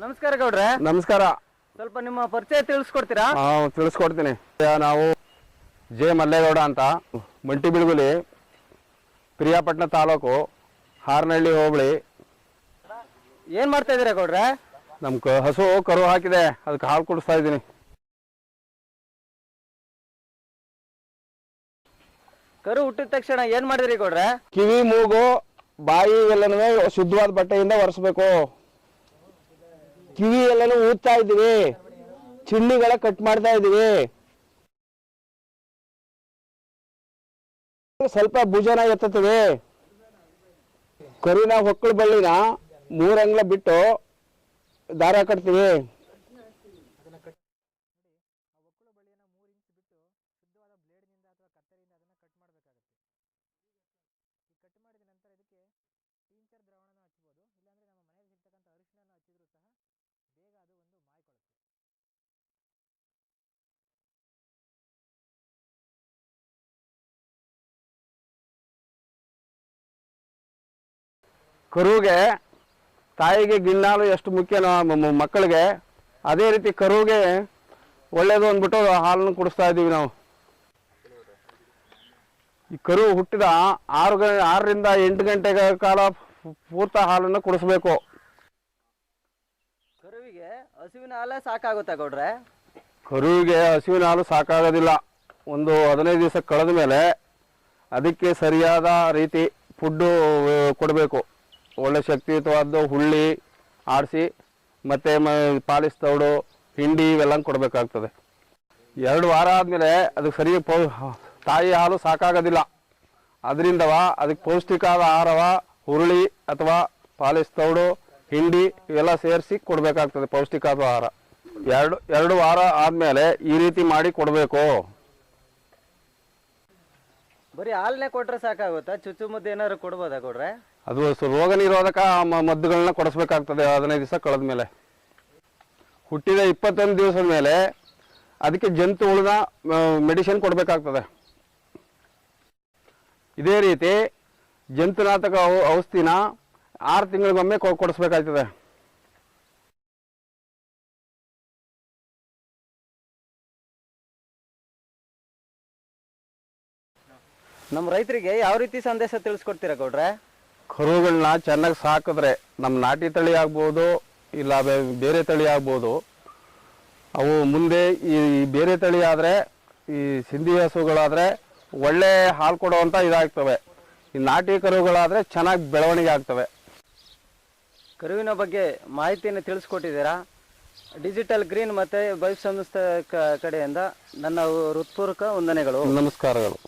ನಮಸ್ಕಾರ ಗೌಡ್ರೆ. ನಮಸ್ಕಾರ. ಸ್ವಲ್ಪ ನಿಮ್ಮ ಪರಿಚಯ ತಿಳಿಸ್ಕೊಡ್ತೀರಾ? ತಿಳಿಸ್ಕೊಡ್ತೀನಿ. ನಾವು ಜೆ ಮಲ್ಲೇಗೌಡ ಅಂತ, ಮಂಟಿಬಿಳಗುಲಿ, ಪ್ರಿಯಾಪಟ್ಟಣ ತಾಲೂಕು, ಹಾರನಹಳ್ಳಿ ಹೋಬಳಿ. ಏನ್ ಮಾಡ್ತಾ ಇದೀರಾ ಗೌಡ್ರೆ? ನಮ್ ಹಸು ಕರು ಹಾಕಿದೆ, ಅದಕ್ಕೆ ಹಾಲು ಕುಡಿಸ್ತಾ ಇದ್ದೀನಿ. ಕರು ಹುಟ್ಟಿದ ತಕ್ಷಣ ಏನ್ ಮಾಡಿದ್ರಿ ಗೌಡ್ರೆ? ಕಿವಿ, ಮೂಗು, ಬಾಯಿ ಎಲ್ಲನೂ ಶುದ್ಧವಾದ ಬಟ್ಟೆಯಿಂದ ಒರೆಸ್ಬೇಕು. ಕಿವಿ ಎಲ್ಲನೂ ಊದ್ತಾ ಇದ್ದೀವಿ, ಚಿಣ್ಣಿಗಳ ಕಟ್ ಮಾಡ್ತಾ ಇದ್ದೀವಿ. ಸ್ವಲ್ಪ ಭುಜನ ಎತ್ತುತ್ತವೆ. ಕರುವಿನ ಹೊಕ್ಕಳ ಬಳ್ಳಿನ 3 ಅಂಗ್ಲ ಬಿಟ್ಟು ದಾರ ಕಟ್ತೀವಿ. ಕರುಗೆ ತಾಯಿಗೆ ಗಿಣ್ಣಾಲು ಎಷ್ಟು ಮುಖ್ಯನೋ ಮಕ್ಕಳಿಗೆ, ಅದೇ ರೀತಿ ಕರುಗೆ ಒಳ್ಳೇದು ಅಂದ್ಬಿಟ್ಟು ಹಾಲನ್ನು ಕುಡಿಸ್ತಾ ಇದ್ದೀವಿ ನಾವು. ಈ ಕರು ಹುಟ್ಟಿದ 6ರಿಂದ 8 ಗಂಟೆಗಳ ಕಾಲ ಪೂರ್ತ ಹಾಲನ್ನು ಕುಡಿಸ್ಬೇಕು. ಕರುವಿಗೆ ಹಸುವಿನ ಹಾಲೇ ಸಾಕಾಗುತ್ತಾ ಗೌಡ್ರೆ? ಕರುವಿಗೆ ಹಸುವಿನ ಹಾಲು ಸಾಕಾಗೋದಿಲ್ಲ. ಒಂದು 15 ದಿವಸ ಕಳೆದ ಮೇಲೆ ಅದಕ್ಕೆ ಸರಿಯಾದ ರೀತಿ ಫುಡ್ಡು ಕೊಡಬೇಕು. ಒಳ್ಳೆ ಶಕ್ತಿಯುತವಾದ ಹುಳ್ಳಿ ಆಡಿಸಿ ಮತ್ತು ಪಾಲಿಸ್ ತೌಡು, ಹಿಂಡಿ ಇವೆಲ್ಲ ಕೊಡಬೇಕಾಗ್ತದೆ. 2 ವಾರ ಆದಮೇಲೆ ಅದಕ್ಕೆ ಸರಿ ತಾಯಿ ಹಾಲು ಸಾಕಾಗೋದಿಲ್ಲ. ಅದರಿಂದವ ಅದಕ್ಕೆ ಪೌಷ್ಟಿಕಾದ ಆಹಾರವ ಹುರುಳಿ ಅಥವಾ ಪಾಲಿಸ್ ತೌಡು, ಹಿಂಡಿ ಇವೆಲ್ಲ ಸೇರಿಸಿ ಕೊಡಬೇಕಾಗ್ತದೆ. ಪೌಷ್ಟಿಕಾದ ಆಹಾರ 2 ವಾರ ಆದಮೇಲೆ ಈ ರೀತಿ ಮಾಡಿ ಕೊಡಬೇಕು. ಬರೀ ಹಾಲನ್ನೇ ಕೊಟ್ರೆ ಸಾಕಾಗುತ್ತಾ? ಚುಚ್ಚುಮದ್ದು ಏನಾದ್ರು ಕೊಡ್ಬೋದಾ ಗೌಡ್ರೆ? ಅದು ರೋಗ ನಿರೋಧಕ ಮದ್ದುಗಳನ್ನ ಕೊಡಿಸ್ಬೇಕಾಗ್ತದೆ 15 ದಿವಸ ಕಳೆದ ಮೇಲೆ. ಹುಟ್ಟಿದ 21 ದಿವಸದ ಮೇಲೆ ಅದಕ್ಕೆ ಜಂತು ಹುಳದ ಮೆಡಿಸಿನ್ ಕೊಡಬೇಕಾಗ್ತದೆ. ಇದೇ ರೀತಿ ಜಂತುನಾಶಕ ಔಷಧಿನ 6 ತಿಂಗಳಿಗೊಮ್ಮೆ ಕೊಡಿಸ್ಬೇಕಾಗ್ತದೆ. ನಮ್ಮ ರೈತರಿಗೆ ಯಾವ ರೀತಿ ಸಂದೇಶ ತಿಳಿಸ್ಕೊಡ್ತೀರಾ ಗೌಡ್ರೆ? ಕರುಗಳನ್ನ ಚೆನ್ನಾಗಿ ಸಾಕಿದ್ರೆ, ನಮ್ಮ ನಾಟಿ ತಳಿ ಆಗ್ಬೋದು ಇಲ್ಲ ಬೇರೆ ತಳಿ ಆಗ್ಬೋದು, ಅವು ಮುಂದೆ ಈ ಬೇರೆ ತಳಿ ಆದರೆ, ಈ ಸಿಂಧಿ ಹಸುಗಳಾದರೆ ಒಳ್ಳೆ ಹಾಲು ಕೊಡುವಂಥ ಇದಾಗ್ತವೆ. ಈ ನಾಟಿ ಕರುಗಳಾದರೆ ಚೆನ್ನಾಗಿ ಬೆಳವಣಿಗೆ ಆಗ್ತವೆ. ಕರುವಿನ ಬಗ್ಗೆ ಮಾಹಿತಿಯನ್ನು ತಿಳಿಸ್ಕೊಟ್ಟಿದ್ದೀರಾ. ಡಿಜಿಟಲ್ ಗ್ರೀನ್ ಮತ್ತು ಬೈಫ್ ಸಂಸ್ಥೆ ಕಡೆಯಿಂದ ನನ್ನ ಹೃತ್ಪೂರ್ವಕ ವಂದನೆಗಳು. ನಮಸ್ಕಾರಗಳು.